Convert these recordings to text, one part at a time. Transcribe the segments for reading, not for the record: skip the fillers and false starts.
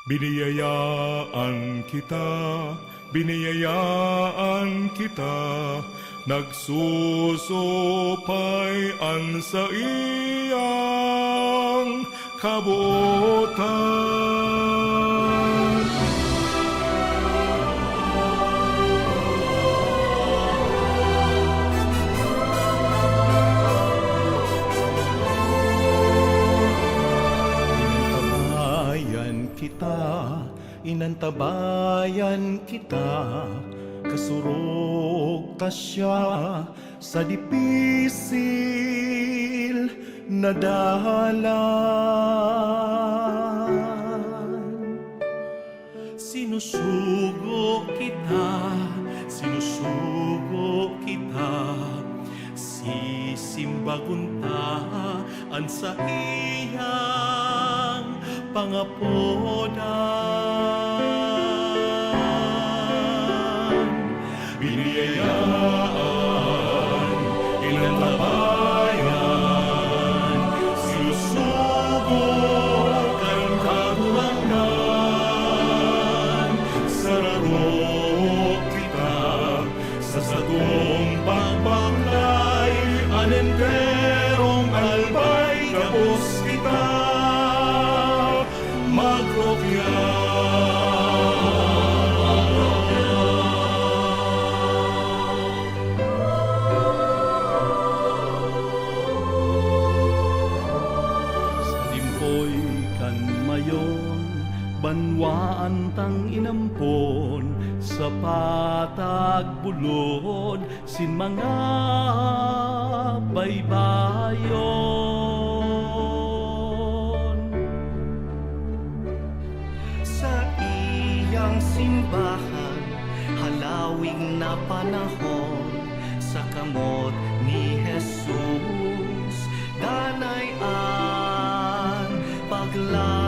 Biniyayaan kita, biniyayaan kita, nagsusupayan sa iyang kabuotan. Inantabayan kita, kasurog ta siya sa dipisil na dalan. Sinusugo kita, sisimbaguntaan sa iyang pangapodan. Biniyayaan, inantabayan, sinusugo kang kagulangan. Sararo kita sa sagong pagbaklay, anenterong albay kapos kita magropya. Banwaan tang inampon sa patag bulod sin mga baybayon. Sa iyang simbahan, halawing na panahon, sa kamot ni Jesus, danayan paglaon.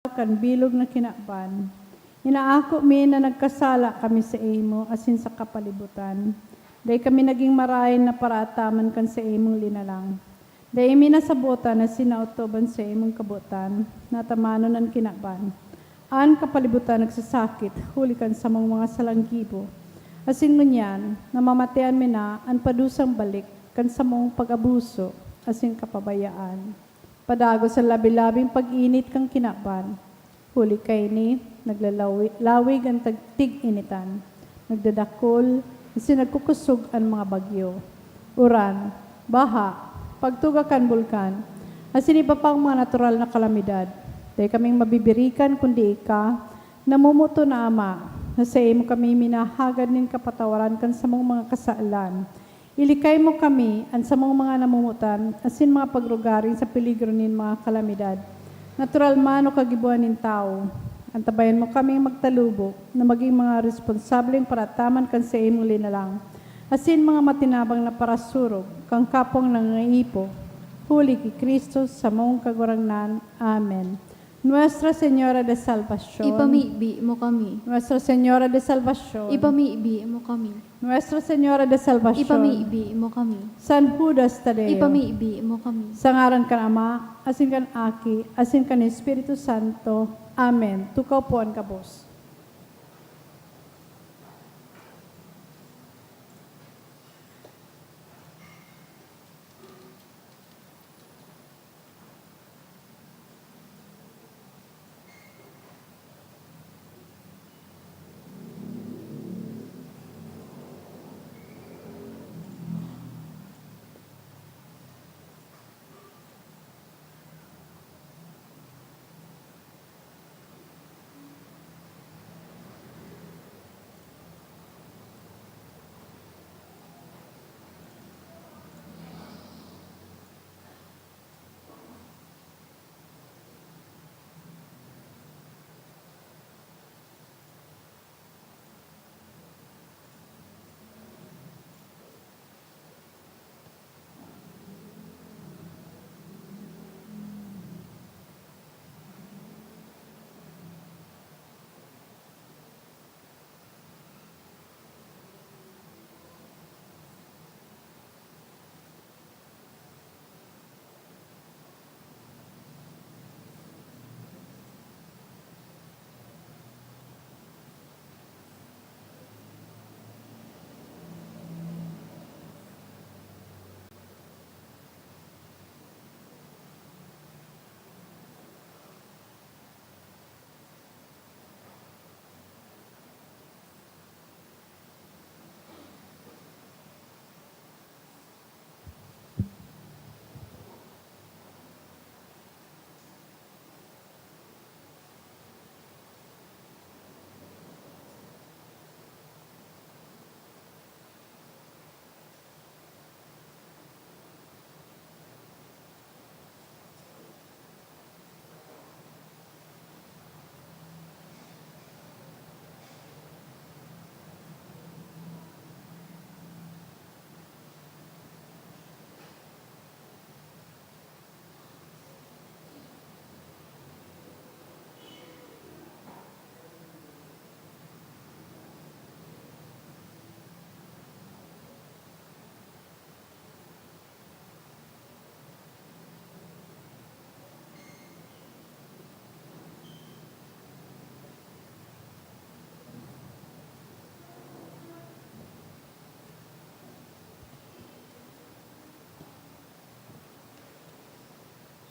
kan bilog na kinaban. Inaako mi na nagkasala kami sa imo asin sa kapalibutan. Day kami naging marayin na paraataman kan sa imong linalang. Day mi nasabutan na sinautoban sa imong kabutan, natamanon ang kinaban. An kapalibutan nagsasakit, huli kan sa mga salanggibo. Asin ngunyan, namamatayan mi na ang padusang balik kan sa mong pag-abuso, asin kapabayaan. Padago sa labi-labing pag-init kang kinaban. Huli kay ni, naglalawig ang tagtig-initan. Nagdadakol, kasi nagkukusog ang mga bagyo. Uran, baha, pagtugakan bulkan, asin iba pang mga natural na kalamidad. Dahil kaming mabibirikan kundi ika, namumuto na Ama, na sa imo kami minahagad nin kapatawaran kan sa mga kasaalan. Ilikay mo kami ang sa mga namumutan, asin mga pagrugaring sa peligro nin mga kalamidad. Natural man o kagibuan nin tao, antabayan mo kami magtalubo na maging mga responsableng parataman kan sa imong linalang. Asin mga matinabang na parasurog, kang kapong nangaipo, huli ki Kristo sa mong kagurangnan. Amen. Nuestra Señora de Salvación, Ipamibi mo kami. Nuestra Señora de Salvación, Ipamibi mo kami. Nuestra Señora de Salvación, Ipamibi mo kami. San Judas Tadeo, Ipamibi mo kami. sa ngaran kan Ama, asin kan Aki, asin kan Espiritu Santo. Amen. Tukaw po ang kabos.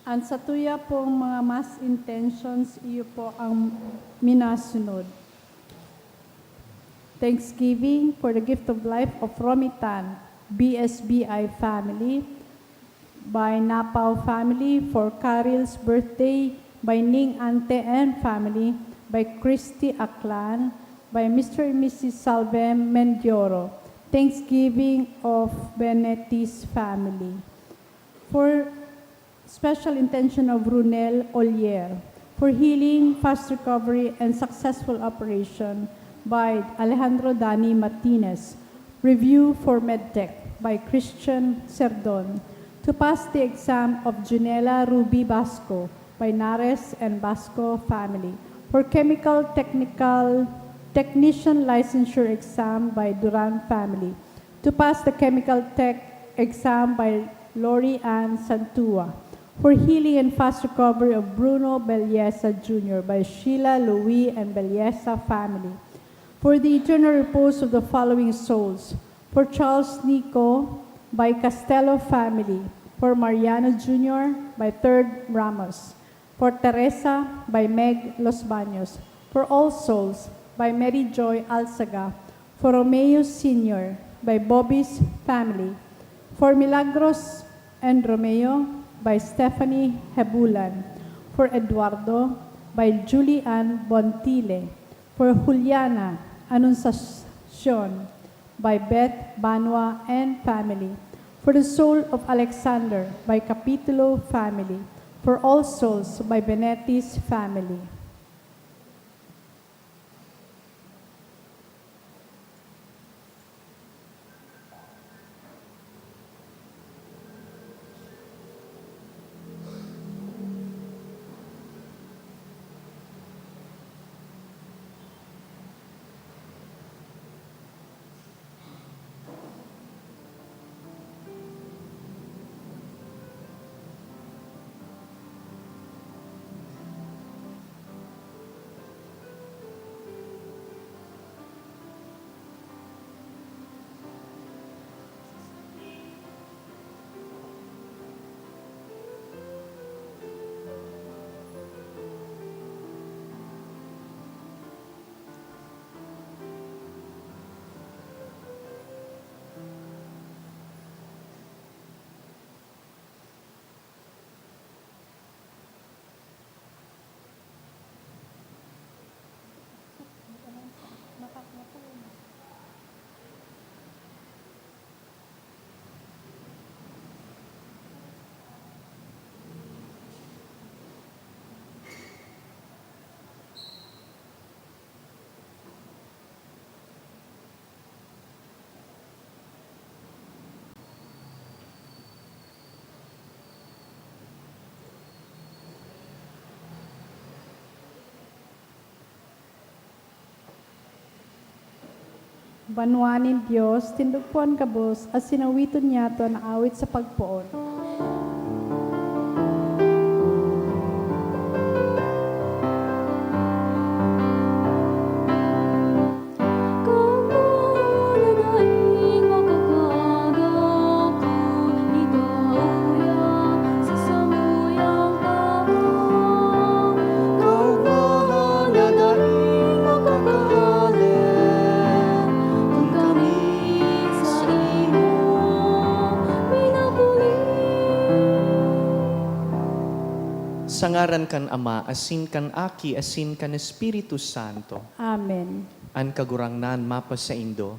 Ang sa tuya pong mga mass intentions, iyo po ang minasunod. Thanksgiving for the gift of life of Romitan, BSBI family, by Napao family, for Caril's birthday, by Ning Ante and family, by Christy Aklan, by Mr. and Mrs. Salvem Mendioro. Thanksgiving of Benetis family. For special intention of Runel Olier, for healing, fast recovery, and successful operation by Alejandro Dani Martinez. Review for MedTech by Christian Cerdon. To pass the exam of Junela Ruby Basco by Nares and Basco family. For chemical technician licensure exam by Duran family. To pass the chemical tech exam by Lori Ann Santua. For healing and fast recovery of Bruno Belleza Jr. by Sheila, Louis, and Belleza family. For the eternal repose of the following souls. For Charles Nico by Castello family. For Mariano Jr. by Third Ramos. For Teresa by Meg Los Baños. For All Souls by Mary Joy Alzaga. For Romeo Sr. by Bobby's family. For Milagros and Romeo by Stephanie Hebulan. For Eduardo by Julie Ann Bontile. For Juliana Anunciacion by Beth Banwa and family. For the soul of Alexander by Capitulo family. For All Souls by Benetti's family. Banwanin Diyos, tindugpuan kabos, as sinawiton niya to na awit sa pagpuon. Sangaran kan Ama, asin kan Aki, asin kan Espiritu Santo. Amen. An kagurangnan mapa sa Indo.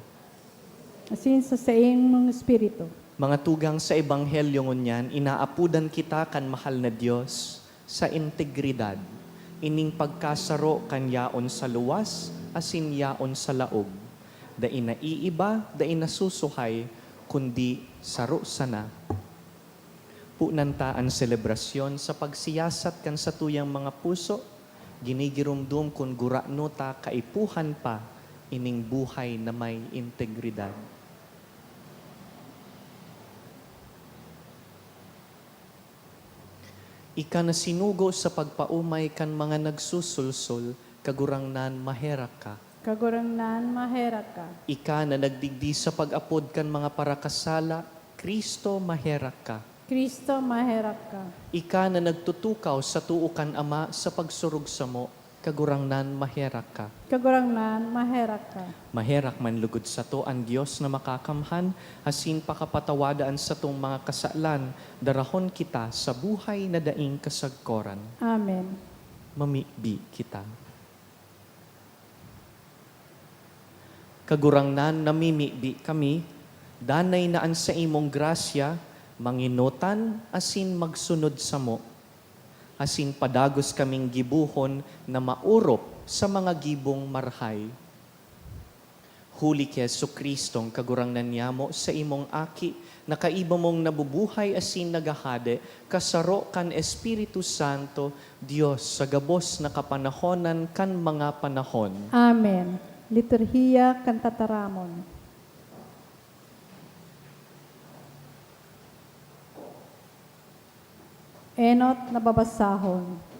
Asin sa saing mga espiritu. Mga tugang sa Ebanghelyo ngunyan, inaapudan kita kan mahal na Diyos sa integridad. Ining pagkasaro kan yaon sa luwas, asin yaon sa laog. Da inaiiba, da inasusuhay, kundi saro sana. Punanta ang selebrasyon sa pagsiyasat kan sa tuyang mga puso, ginigirumdum kun gurano ta kaipuhan pa ining buhay na may integridad. Ika na sinugo sa pagpaumay kan mga nagsusulsol, kagurangnan maherak ka. Kagurangnan maherak ka. Ika na nagdigdi sa pag-apod kan mga parakasala, Kristo maherak ka. Kristo maherak ka. Ika na nagtutukaw sa tuukan Ama sa pagsurug sa mo, kagurangnan maherak ka. Kagurangnan maherak ka. Maherak man lugod sa to ang Diyos na makakamhan, asin pakapatawadaan sa tong mga kasalan, darahon kita sa buhay na daing kasagkoran. Amen. Mamibi kita. Kagurangnan namimibi kami, danay naan sa imong grasya, manginutan asin magsunod sa mo. Asin padagos kaming gibuhon na maurop sa mga gibong marhay. Huli ki Jesucristong kagurangnan niyamo sa imong aki, nakaiba mong nabubuhay asin nagahade, kasaro kan Espiritu Santo, Dios sa gabos na kapanahonan kan mga panahon. Amen. Liturhiya kan tataramon. Enot na babasahon.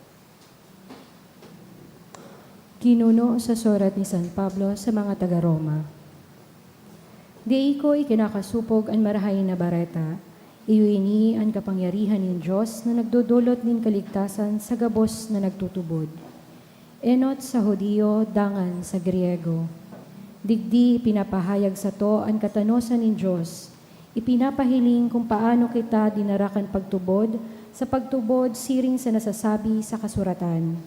Kinuno sa surat ni San Pablo sa mga taga-Roma. Di ko ikinakasupog ang marahay na bareta, iwini ang kapangyarihan ng Diyos na nagdudulot ng kaligtasan sa gabos na nagtutubod. Enot sa Hudiyo, dangan sa Griego. Digdi pinapahayag sa to ang katanosan ng Diyos. Ipinapahiling kung paano kita dinarakan pagtubod, sa pagtubod siring sa nasasabi sa kasuratan.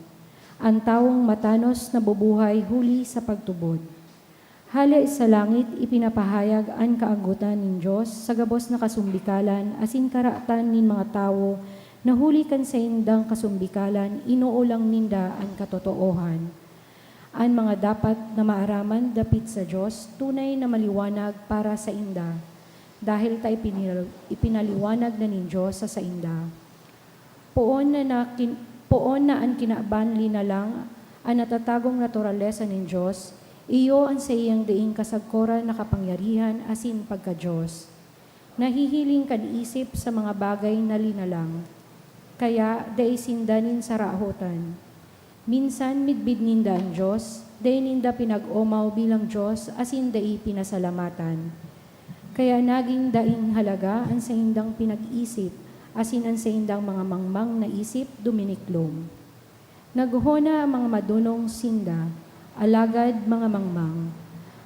Ang taong matanos na bubuhay huli sa pagtubod. Hala sa langit ipinapahayag ang kaagutan ng Diyos sa gabos na kasumbikalan asin karatan ng mga tao na huli kan sa indang kasumbikalan inuulang ninda ang katotoohan. Ang mga dapat na maaraman dapit sa Diyos tunay na maliwanag para sa inda dahil tayo ipinaliwanag na ng Diyos sa inda. Poon na ang kinaaban linalang ang natatagong naturalesa ng Diyos, iyo ang sa iyang daing kasagkoran na kapangyarihan asin pagka-Diyos. Nahihiling kan isip sa mga bagay na linalang, kaya dai sindanin sa rahotan. Minsan midbid ninda ang Diyos, dai ninda pinag-omaw bilang Diyos asin dai pinasalamatan. Kaya naging daing halaga ang sa indang pinag-isip, asin ang sa indang mga mangmang na isip duminiklom. Naghuhona ang mga madunong sinda, alagad mga mangmang.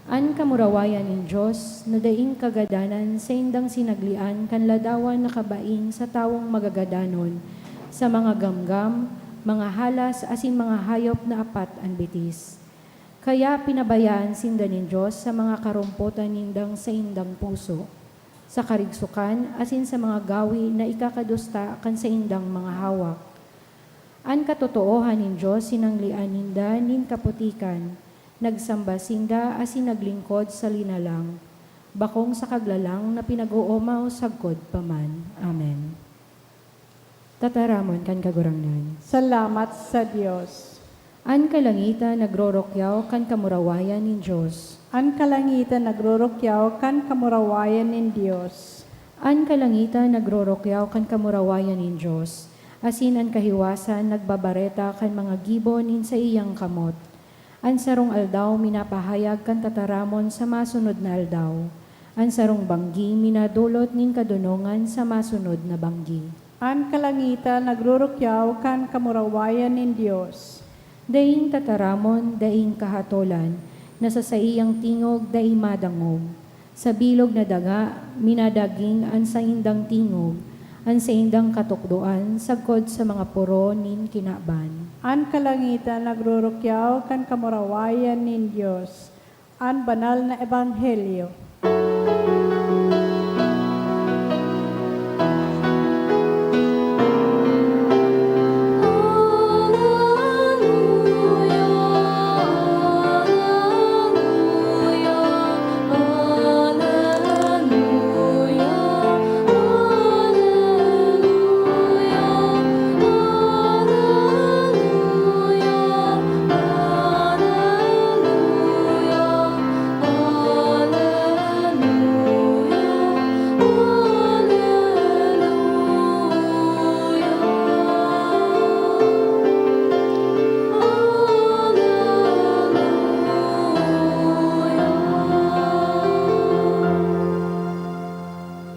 An kamurawayan ng Diyos na daing kagadanan sa indang sinaglian kanladawan na kabain sa tawong magagadanon, sa mga gamgam, mga halas asin mga hayop na apat ang bitis. Kaya pinabayaan sinda ng Diyos sa mga karumputan nindang sa indang puso, sa karigsukan asin sa mga gawi na ikakadusta kan sa indang mga hawak. Ang katotoohan ng Diyos sinanglian ninda nin kaputikan, nagsamba sinda asin naglingkod sa linalang, bakong sa kaglalang na pinag-uumaw sagkod paman. Amen. Tataramon kan kagurangnan. Salamat sa Diyos. An kalangitan nagrorokyaw kan kamurawayan ng Diyos. An kalangitan nagrorokyaw kan kamurawayan ng Diyos. An kalangitan nagrorokyaw kan kamurawayan ng Diyos. Asin an kahiwasan nagbabareta kan mga gibon nin sa iyang kamot. An sarong aldaw minapahayag kan tataramon sa masunod na aldaw. An sarong banggi minadulot nin kadunungan sa masunod na banggi. An kalangitan nagrorokyaw kan kamurawayan ng Diyos. Daing tataramon, daing kahatolan, nasa sa iyang tingog, daing madangog. Sa bilog na daga, minadaging an sa indang tingog, an sa indang katukduan, sagkod sa mga puro nin kinaban. An kalangitan nagrorokyaw kan kamurawayan ng Diyos. An banal na ebanghelyo.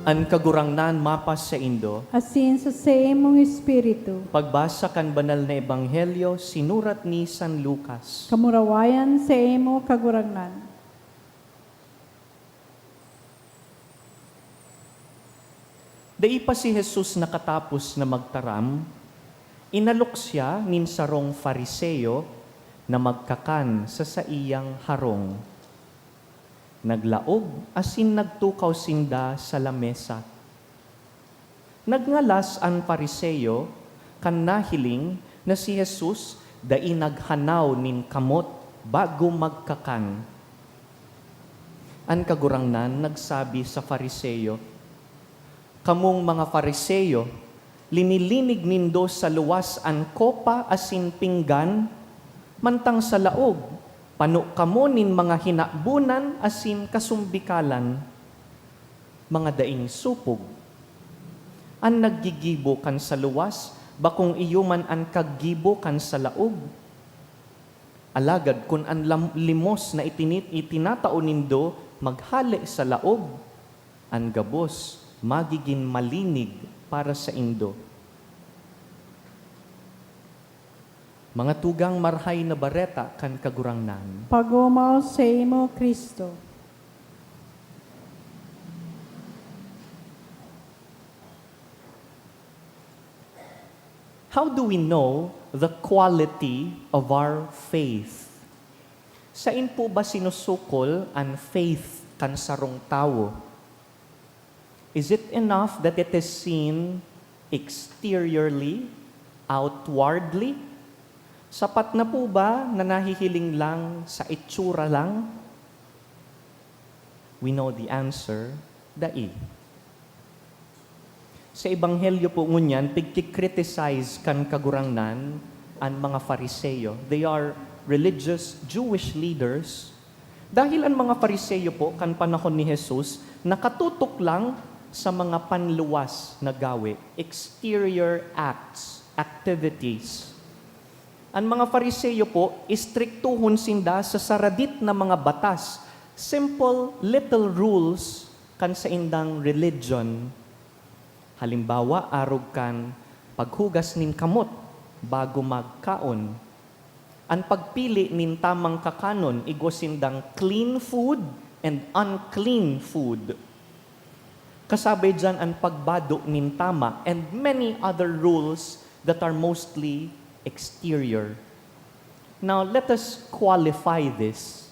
An kagurangnan mapas sa Indo, Asin sa imong espiritu. pagbasa kan banal na ebanghelyo sinurat ni San Lucas. Kamurawayan sa imo kagurangnan. Dai pa si Jesus nakatapos na magtaram, inalok siya nin sarong Fariseo na magkakan sa saiyang harong. Naglaog asin nagtukaw sinda sa lamesa. Nagngalas ang Fariseo kan nahiling na si Jesus dai naghanaw nin kamot bago magkakan. An kagurangnan nagsabi sa Fariseyo, "Kamong mga Fariseyo, linilinig nindo sa luwas an kopa asin pinggan, mantang sa laog, pano kamo nin mga hinabunan asin kasumbikalan, mga daing supog. An naggigibo kan sa luwas, bakong iyuman an kaggibo kan sa laog. Alagad kun an limos na itinatao nindo maghali sa laog, an gabos magiging malinig para sa indo." Mga tugang marhay na bareta kan kagurangnan. Pagumaw sa imo, Kristo. How do we know the quality of our faith? Sain po ba sinusukol ang faith kan sarong tao? Is it enough that it is seen exteriorly, outwardly? Sapat na po ba na nahihiling lang sa itsura lang? We know the answer, dai. Sa Ebanghelyo po ngunyan, pigkikriticize kan kagurangnan ang mga Fariseyo. They are religious Jewish leaders. Dahil ang mga Fariseyo po, kan panahon ni Jesus, nakatutok lang sa mga panluwas na gawi, exterior acts, activities. Ang mga Fariseyo po, istriktuhon sinda sa saradit na mga batas, simple little rules kan sa indang religion. Halimbawa, arog kan paghugas nin kamot bago magkaon. Ang pagpili nin tamang kakanon, igosindang clean food and unclean food. Kasabay dyan ang pagbado nin tama and many other rules that are mostly exterior. Now, let us qualify this.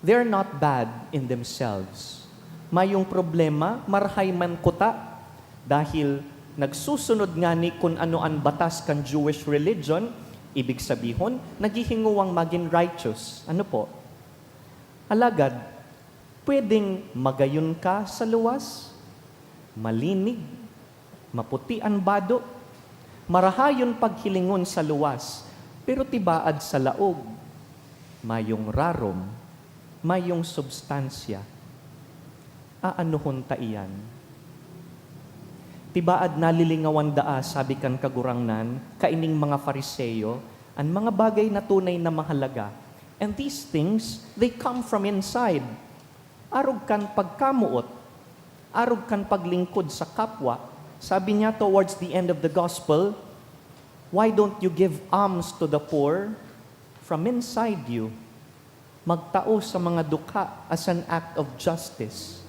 They're not bad in themselves. Mayong problema, marhay man kuta, dahil nagsusunod nga ni kung ano ang batas kan Jewish religion, ibig sabihon, naghihinguwang maging righteous. Ano po? Alagad, pwedeng magayon ka sa luwas, malinig, maputi ang bado, marahayon paghilingon sa luwas, pero tibaad sa laog, mayong rarom, mayong substansya. Aanuhon ta iyan? Tibaad nalilingawan daa, sabi kan kagurangnan, kaining mga Fariseyo, ang mga bagay na tunay na mahalaga. And these things, they come from inside. Arog kan pagkamuot, arog kan paglingkod sa kapwa. Sabi niya towards the end of the gospel, "Why don't you give alms to the poor from inside you?" Magtao sa mga dukha as an act of justice.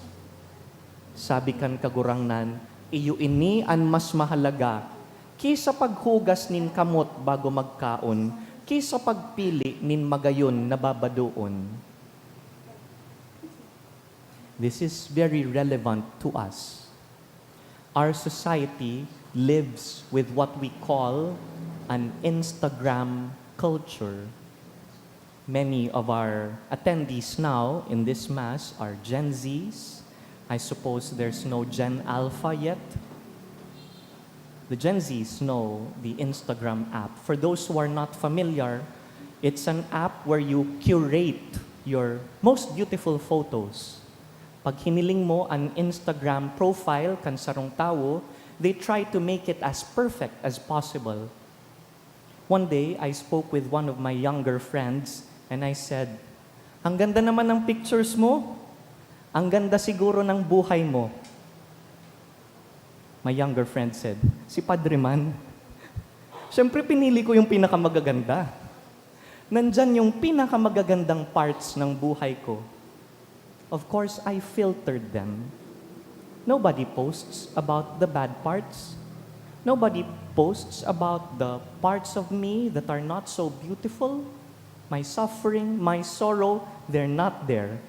Sabi kan kagurangnan, iyo ini ang mas mahalaga kaysa paghugas nin kamot bago magkaon, kaysa pagpili nin magayon na babadoon. This is very relevant to us. Our society lives with what we call an Instagram culture. Many of our attendees now in this Mass are Gen Zs. I suppose there's no Gen Alpha yet. The Gen Zs know the Instagram app. For those who are not familiar, it's an app where you curate your most beautiful photos. Pag hiniling mo an Instagram profile kan sarong tao, they try to make it as perfect as possible. One day, I spoke with one of my younger friends and I said, "Ang ganda naman ng pictures mo. Ang ganda siguro ng buhay mo." My younger friend said, "Si Padre man." Siyempre, pinili ko yung pinakamagaganda. Nandyan yung pinakamagagandang parts ng buhay ko. Of course, I filtered them. Nobody posts about the bad parts. Nobody posts about the parts of me that are not so beautiful. My suffering, my sorrow, they're not there.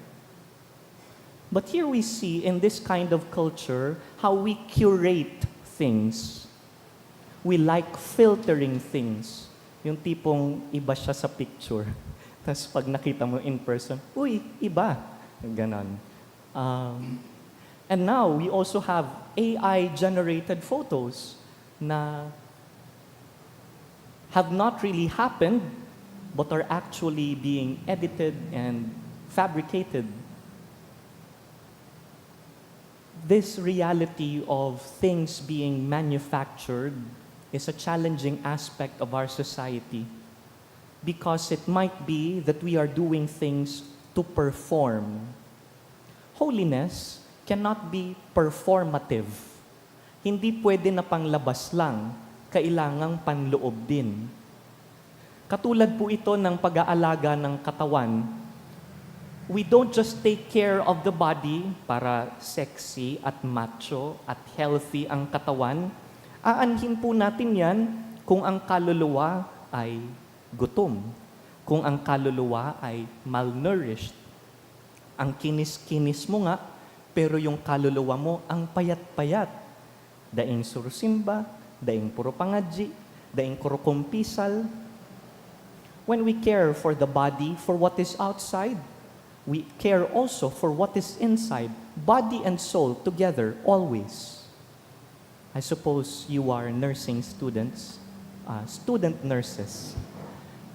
But here we see in this kind of culture how we curate things. We like filtering things. Yung tipong iba siya sa picture. Tapos pag nakita mo in person, uy, iba. Ganon. And now, we also have AI-generated photos na have not really happened, but are actually being edited and fabricated. This reality of things being manufactured is a challenging aspect of our society because it might be that we are doing things to perform. Holiness cannot be performative. Hindi pwede na panglabas lang, kailangang panloob din. Katulad po ito ng pag-aalaga ng katawan. We don't just take care of the body para sexy at macho at healthy ang katawan. Aanhin po natin yan kung ang kaluluwa ay gutom, kung ang kaluluwa ay malnourished. Ang kinis-kinis mo nga, pero yung kaluluwa mo ang payat-payat. Daing surusimba, daing puro pangadji, daing puro kumpisal. When we care for the body, for what is outside, we care also for what is inside, body and soul together, always. I suppose you are nursing students, student nurses,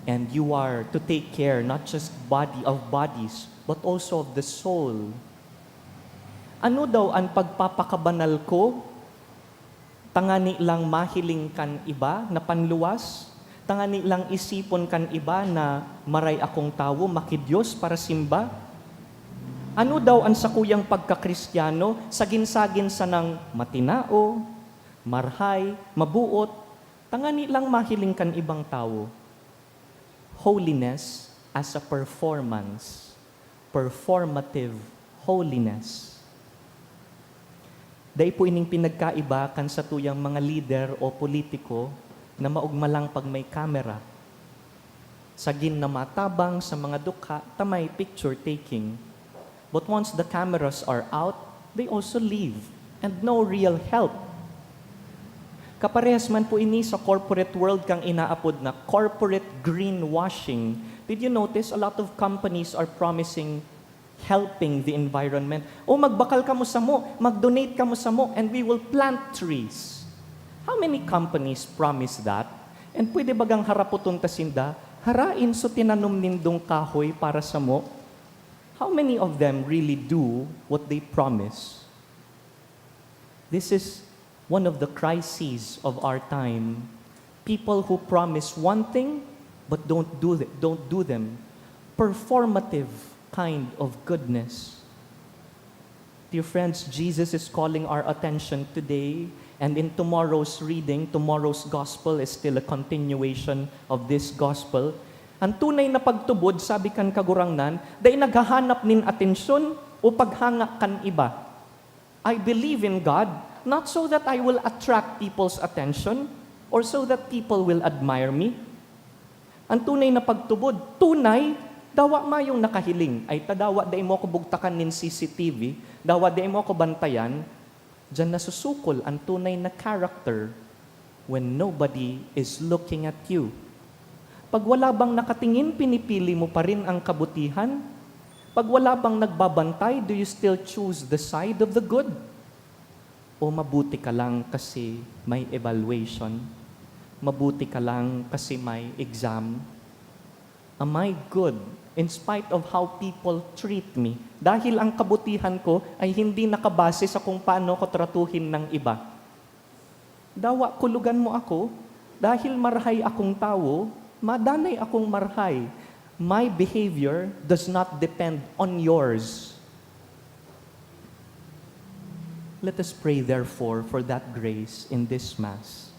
and you are to take care not just of bodies, but also of the soul. Ano daw ang pagpapakabanal ko? Tangani lang mahiling kan iba na panluwas? Tangani lang isipon kan iba na maray akong tawo, makidiyos para simba? Ano daw ang sakuyang pagkakristyano, sagin-sagin sa ng matinao, marhay, mabuot, tangani lang mahiling kan ibang tao? Holiness as a performance, performative holiness. Dahil po ining pinagkaiba kan sa tuyang mga leader o politiko na maugma lang pag may camera. Sagin na matabang sa mga dukha, tamay picture taking. But once the cameras are out, they also leave and no real help. Kaparehas man po ini sa corporate world kang inaapod na corporate greenwashing. Did you notice a lot of companies are promising helping the environment? O magbakal ka mo sa mo, mag-donate ka mo sa mo, and we will plant trees. How many companies promise that? And pwede bagang haraputon tasinda, harain so tinanom nindong kahoy para sa mo? How many of them really do what they promise? This is one of the crises of our time. People who promise one thing but don't do them. Performative kind of goodness. Dear friends, Jesus is calling our attention today, and in tomorrow's reading, tomorrow's gospel is still a continuation of this gospel. Ang tunay na pagtubod, sabi kan kagurangnan, dahil naghahanap nin atensyon o paghanga kan iba. I believe in God, not so that I will attract people's attention or so that people will admire me. Ang tunay na pagtubod, tunay, dawa ma yung nakahiling, ay tadawa dahil mo ko bugtakan nin CCTV, dawa dahil mo ko bantayan, dyan nasusukol ang tunay na character when nobody is looking at you. Pag wala bang nakatingin, pinipili mo pa rin ang kabutihan? Pag wala bang nagbabantay, do you still choose the side of the good? O mabuti ka lang kasi may evaluation? Mabuti ka lang kasi may exam? Am I good in spite of how people treat me? Dahil ang kabutihan ko ay hindi nakabase sa kung paano ko tratuhin ng iba. Dawa, kulugan mo ako, dahil marhay akong tao, madanay akong marhay. My behavior does not depend on yours. Let us pray therefore for that grace in this Mass.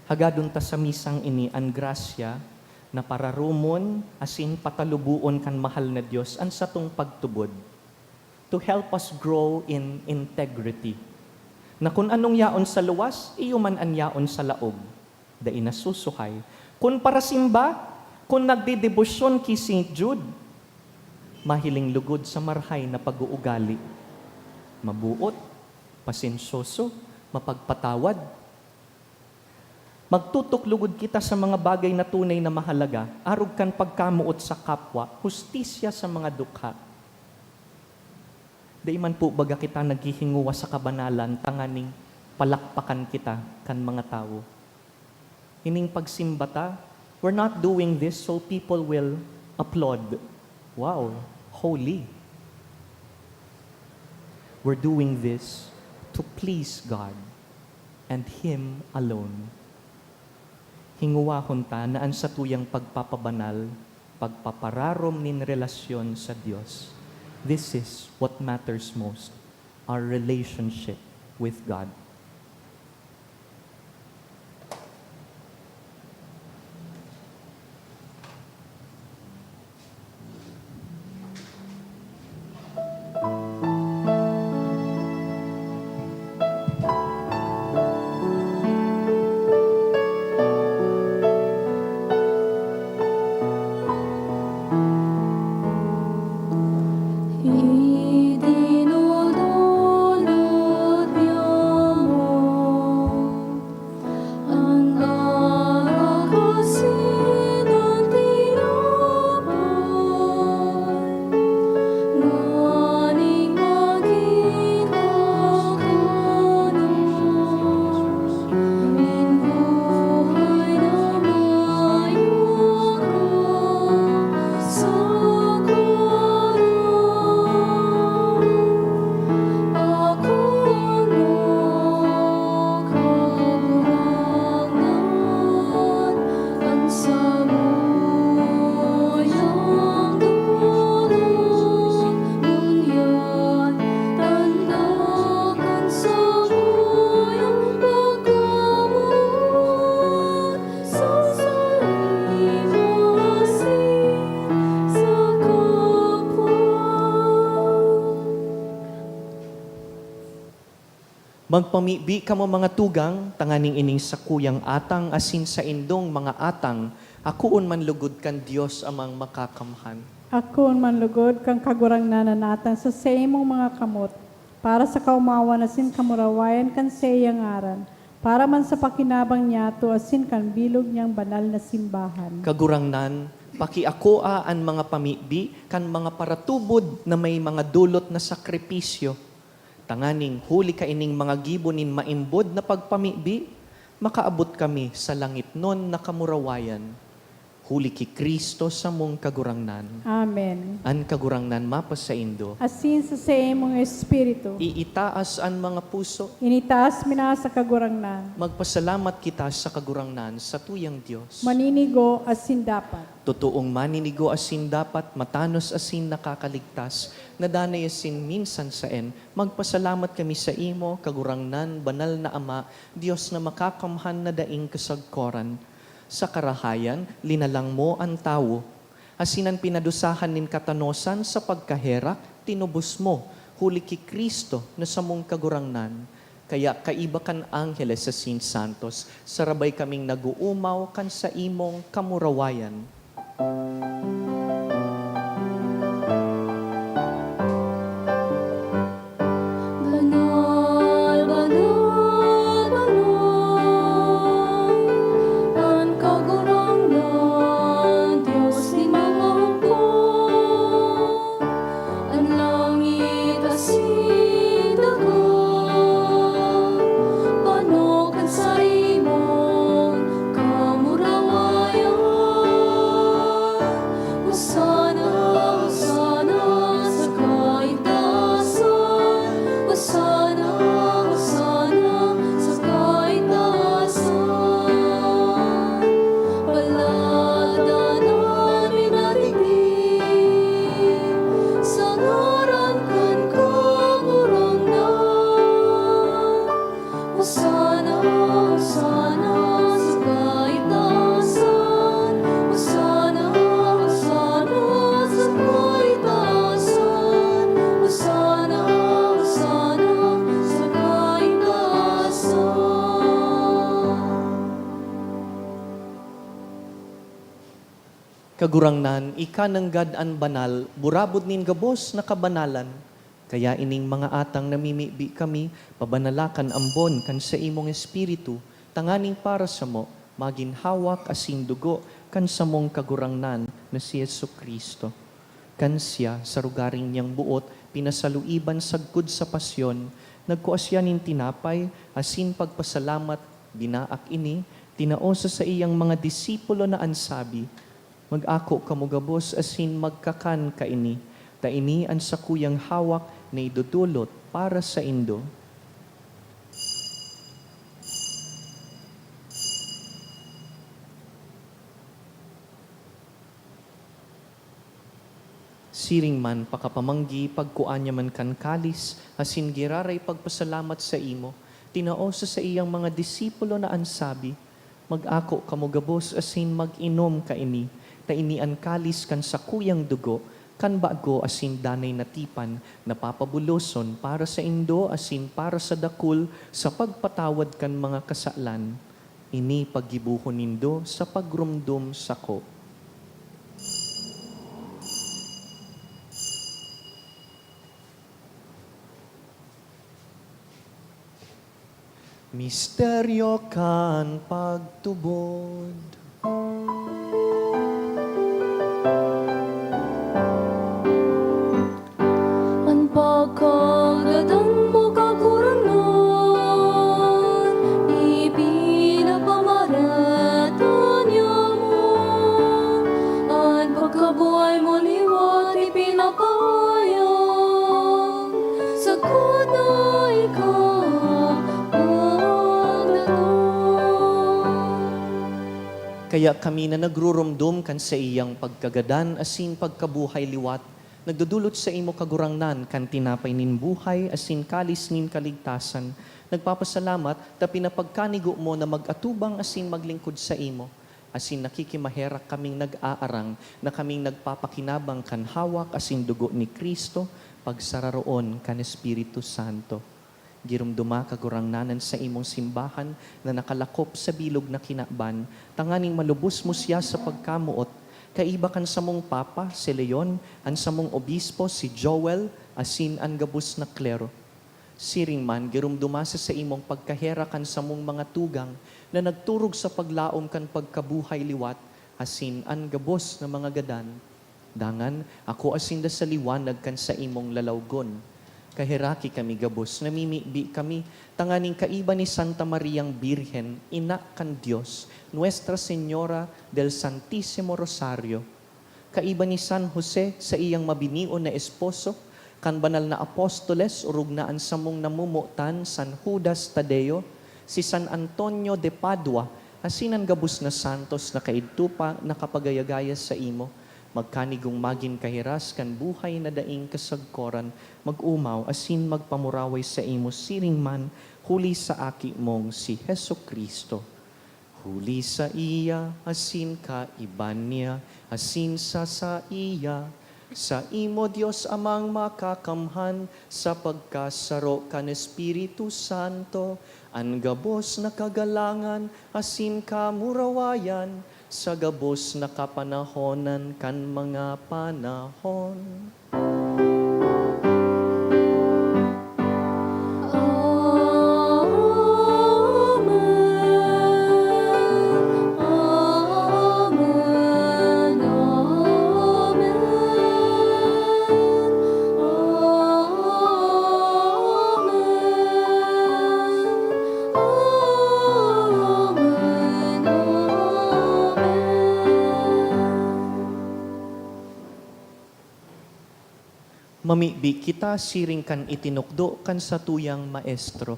Hagadon ta sa misang ini ang grasya na pararumon asin patalubuon kan mahal na Dios an satong pagtubod to help us grow in integrity. Na kung anong yaon sa luwas, iyo man an yaon sa laog. Dai nasusuhay. Kung para simba, kung nagdidebosyon ki St. Jude, mahiling lugod sa marhay na pag-uugali. Mabuot, pasensyoso, mapagpatawad. Magtutok lugod kita sa mga bagay na tunay na mahalaga, arog kan pagkamuot sa kapwa, hustisya sa mga dukha. Di man po baga kita naghihinguwa sa kabanalan, tanganing palakpakan kita kan mga tao. Ining pagsimbata, we're not doing this so people will applaud. Wow, holy. We're doing this to please God and Him alone. Hinguwahon ta naan sa tuyang pagpapabanal, pagpapararom nin relasyon sa Diyos. This is what matters most, our relationship with God. Idinudulot niyo mo ang araw kasi ng tinapay, ngunit makita ka naman, minuhay na mayo ka sa karan. Ako nakagurangan ang samuyang tulong ngunyan tandakan samuyang pagkamot sa salimasin sa kapwa. Magpamibi ka mo mga tugang, tanganing ining sa kuyang atang, asin sa indong mga atang, akuon man lugod kan Diyos amang makakamhan. Ako manlugod kang kagurang nananatan sa imong mga kamot, para sa kaumawan asin kamurawayan kan seyang aran, para man sa pakinabang niya to asin kan bilog niyang banal na simbahan. Kagurangnan, pakiakoa an mga pamibi, kan mga paratubod na may mga dulot na sakripisyo. Tanganing huli ka ining mga gibonin maimbod na pagpamibi, makaabot kami sa langit nun na kamurawayan. Huli ki Kristo sa mong kagurangnan. Amen. An kagurangnan mapasaindo. Asin sa imong espiritu, Iitaas an mga puso. initaas mina sa kagurangnan, Magpasalamat kita sa kagurangnan sa tuyang Diyos. maninigo asin dapat. Totoong maninigo asin dapat, matanos asin nakakaligtas, nadanay asin minsan saen, magpasalamat kami sa imo, kagurangnan, banal na Ama, Diyos na makakamhan na daing kasagkoran. Sa karahayan, linalang mo ang tao. Asinan pinadusahan nin katanosan sa pagkaherak, tinubos mo, huli ki Kristo na sa mong kagurangnan. Kaya kaiba kan angheles sa Sin Santos, sarabay kaming naguumaw kan sa imong kamurawayan. Banal, banal, banal, ang kagurangnan, Diyos ni mga hukbo, ang langit asin dagat, panokan sa imong kamurawayan. Hosana, Hosana sa kaitasan, Hosana, Hosana sa kaitasan. Palada namin natigdig sa ngaran kan kagurangnan. Hosana, Hosana sa kaitasan, Hosana, Hosana sa kaitasan, Hosana, Hosana sa kaitasan. Kagurangnan, ika ng gadaan banal, burabod nin gabos na kabanalan. Kaya ining mga atang namimibi kami, pabanalakan ambon kan sa imong espiritu, tanganing para sa mo, maginhawak asin dugo kan sa mong kagurangnan na si Yesu Kristo. Kan siya sa rugaring niyang buot, pinasaluiban sagkod sa pasyon, nagkuasyanin tinapay, asin pagpasalamat, binaak ini, tinaosa sa iyang mga disipulo na ansabi, mag-ako kamugabos asin magkakan ka ini, ta ini ang sakuyang hawak na idudulot para sa indo. Siring man pakapamanggi pagkuanya man kan kalis, asin giraray pagpasalamat sa imo, tinaosa sa iyang mga disipulo na ansabi, mag-ako kamugabos asin mag-inom ka ini, ta ini ang kalis kan sakuyang dugo, kan bago asin danay natipan, napapabuloson para sa indo asin para sa dakul, sa pagpatawad kan mga kasalan, ini paggibuhon nindo sa pagrumdum sako. Misteryo kan pagtubod. Ang pagkagadan mo kakurangan, ipinapamaratan niya mo. Ang pagkabuhay mo liwat, ipinapahayag. Sagkod na ikaw Kaya kami na nagrurumdum kan sa iyang pagkagadan asin pagkabuhay liwat, nagdudulot sa imo kagurangnan kan tinapay nin buhay asin kalis nin kaligtasan. Nagpapasalamat ta pinapagkanigo mo na mag-atubang asin maglingkod sa imo. Asin nakikimaherak kaming nag-aarang na kaming nagpapakinabang kan hawak asin dugo ni Kristo pagsararoon kan Espiritu Santo. Girumduma kagurangnanan sa imong simbahan na nakalakop sa bilog na kinaban, tanganing malubos mo siya sa pagkamuot, kaiba kan sa mong Papa, si Leon, an sa mong Obispo, si Joel, asin an gabus na klero. Siring man, girumduma sa imong pagkaherakan sa mong mga tugang na nagturog sa paglaom kan pagkabuhay liwat, asin an gabos na mga gadan. Dangan, ako asin da sa liwanag kan sa imong lalawgon. Kahiraki kami gabos, namimibi kami, tanganing kaiba ni Santa Mariang Birhen, ina kan Diyos, Nuestra Señora del Santísimo Rosario. Kaiba ni San Jose sa iyang mabinion na esposo, kan banal na apostoles, urugnaan sa mong namumutan, San Judas Tadeo, si San Antonio de Padua, asinan gabos na santos na kaidtupa na kapagayagaya sa imo, magkanigong magin kahiras kan buhay na daing kasagkoran, mag-umaw asin magpamuraway sa imo siring man, huli sa aki mong si Heso Kristo. Huli sa iya, asin ka iban niya, asin sa iya, sa imo Diyos amang makakamhan, sa pagkasaro kan Espiritu Santo, ang gabos na kagalangan, asin ka murawayan, sa gabos na kapanahonan kan mga panahon. Mamibi kita siring kan itinukdo kan sa tuyang maestro.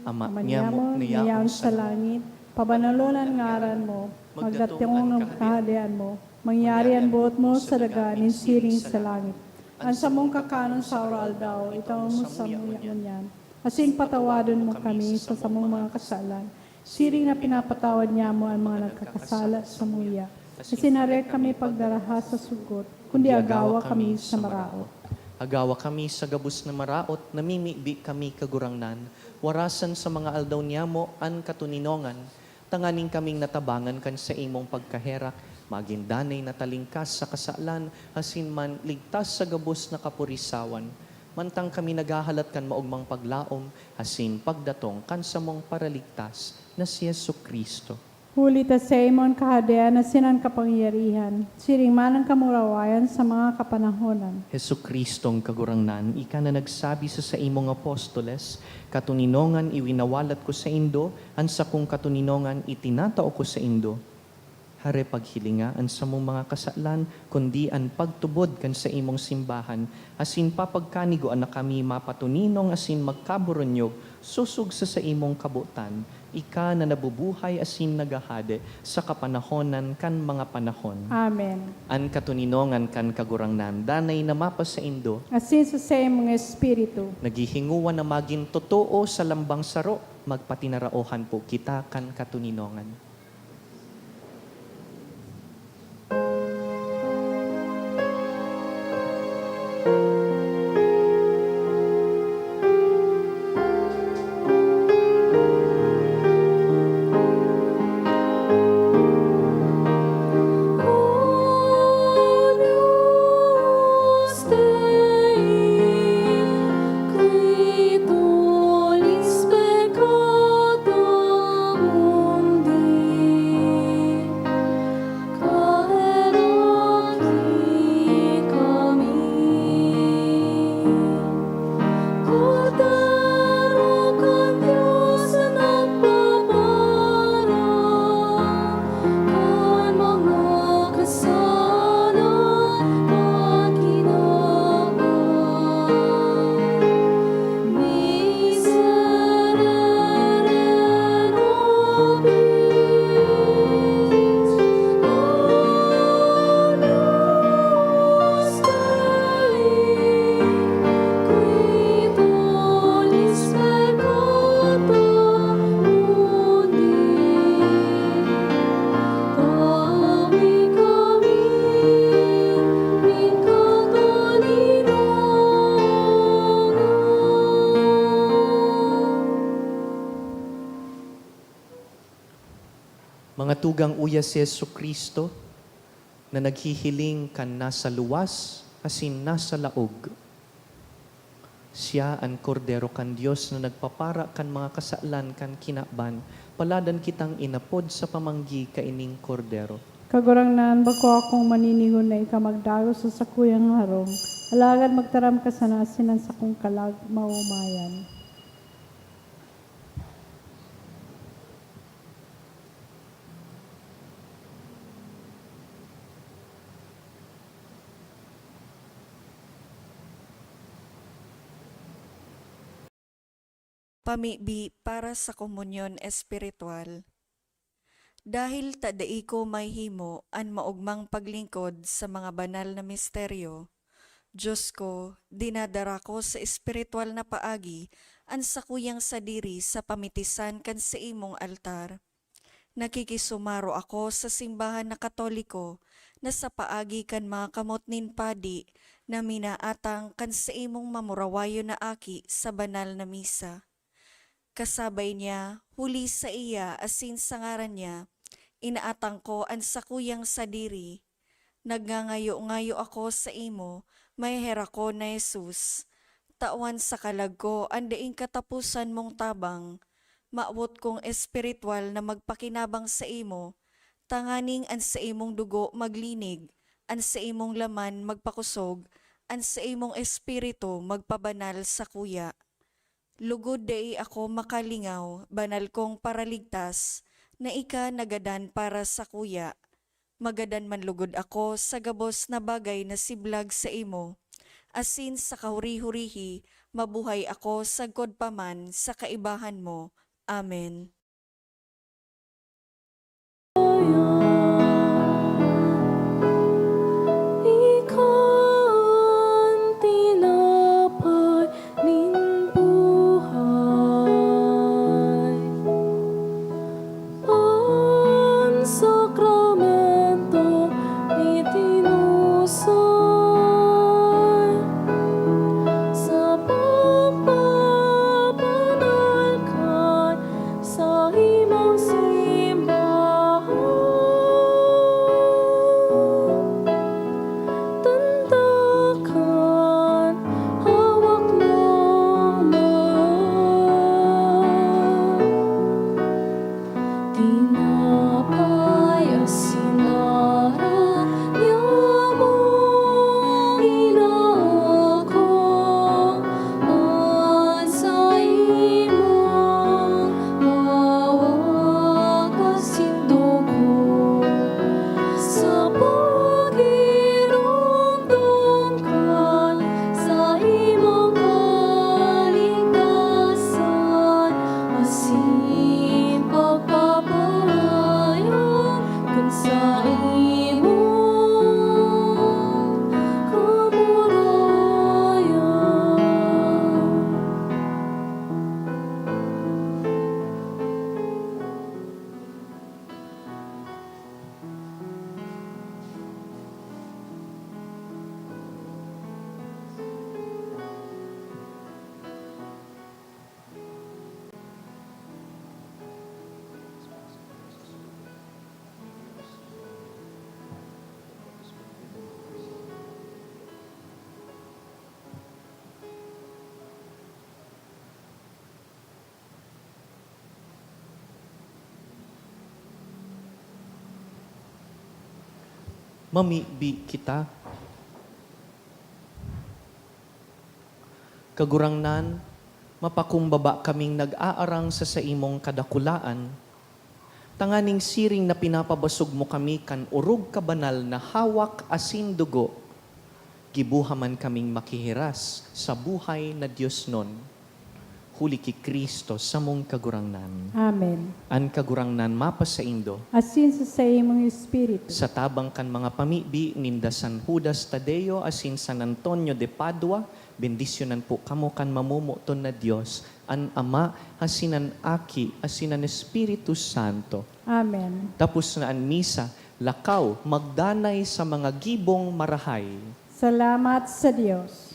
Ama niya mo niyaon sa langit, pabanalonan ngaran mo, magdatingong ng kahalian mo, mangyarian buot mo sa daganin siring sa langit. Ang sa mong kakanon sa oral daw, itaw mo sa muyan yan. Asing patawadon mo kami sa samong mga kasalan, siring na pinapatawad niya mo ang mga nagkakasala sa muya. Isinarek kami pagdaraha sa sugot, kundi agawa kami sa maraot. Agawa kami sa gabus na maraot, namimibi kami kagurangnan, warasan sa mga aldaw niya mo an katuninongan, tanganing kaming natabangan kan sa imong pagkaherak, magindanay na talingkas sa kasalan, asin man ligtas sa gabus na kapurisawan, mantang kami naghahalat kan maugmang paglaom, asin pagdatong kan sa mong paraligtas na si Yesu Kristo. Huli ta sa imong kahadean na sinan kapangyarihan, siring man ang kamurawayan sa mga kapanahonan. Hesu Kristong kagurangnan, ika na nagsabi sa imong apostoles, katuninongan iwinawalat ko sa Indo, ansa kong katuninongan itinatao ko sa Indo. Hare paghilinga an sa mong mga kasalan, kundi an pagtubod kan sa imong simbahan, asin papagkanigo na kami mapatuninong asin magkaburonyog, susug sa imong kabutan, ika na nabubuhay asin nagahade sa kapanahonan kan mga panahon. Amen. An katuninongan kan kagurangnan, danay na mapas sa Indo, Asin sa imong espiritu, naghihinguan na maging totoo sa lambang saro, magpatinaraohan po kita kan katuninongan. Agnus Dei, qui tollis peccata mundi, caeraki kami. Cordero con Diyos nagpapara, kan mga kasalan pakinabang. Miserere nobis, Agnus Dei, qui tollis peccata mundi. Tawi kami min katulinongan. Mga tugang uya si Yesu Kristo na naghihiling kan nasa luwas asin nasa laog. Siya ang kordero kan Dios na nagpapara kan mga kasalan kan kinaban, paladan kitang inapod sa pamanggi kaining kordero. kagurangnan bako akong maninigon na ika magdagos sa sakuyang harong, alagad magtaram ka sa nasinan sa kong kalag maumayan. Pamibi para sa komunyon espiritual. Dahil tadai ko may himo an maugmang paglingkod sa mga banal na misteryo, Diyos ko, dinadara ko sa espiritual na paagi an sakuyang sadiri sa pamitisan kan sa imong altar. Nakikisumaro ako sa simbahan na Katoliko na sa paagi kan mga kamot nin padi na minaatang kan sa imong mamurawayo na aki sa banal na misa. Kasabay niya, huli sa iya asin sa ngaran niya, inaatang ko ang sakuyang sadiri. Nagngangayo-ngayo ako sa imo, may hera ko na Jesus. Tawan sa kalag ko, andaing katapusan mong tabang. Maabot kong espiritual na magpakinabang sa imo, tanganing an sa imong dugo maglinig, an sa imong laman magpakusog, an sa imong espiritu magpabanal sa kuya. Lugod dai ako makalingaw, banal kong paraligtas, na ika nagadan para sa kuya. Magadan man lugod ako sa gabos na bagay na siblag sa imo. Asin sa kahuri-hurihi, mabuhay ako sagkod paman sa kaibahan mo. Amen. Ikan tinapay nin buhay, ang sakramento itinusay, sa pagpapanalkan sa mamibi kita. Kagurangnan, mapakumbaba kaming nag-aarang sa imong kadakulaan, tanganing siring na pinapabasog mo kami kan urog kabanal na hawak asin dugo, gibuhaman kaming makihiras sa buhay na Diyos nun. Huli ki Kristo sa mong kagurangnan. Amen. An kagurangnan mapasaindo, Asin sa imong Espiritu. sa tabang kan mga pamibi ninda San Judas Tadeo asin San Antonio de Padua, bendisyonan po kamo kan mamumuton na Dios, an Ama, asinan Aki, asinan Espiritu Santo. Amen. Tapos na an misa, lakaw, magdanay sa mga gibong marahay. Salamat sa Diyos.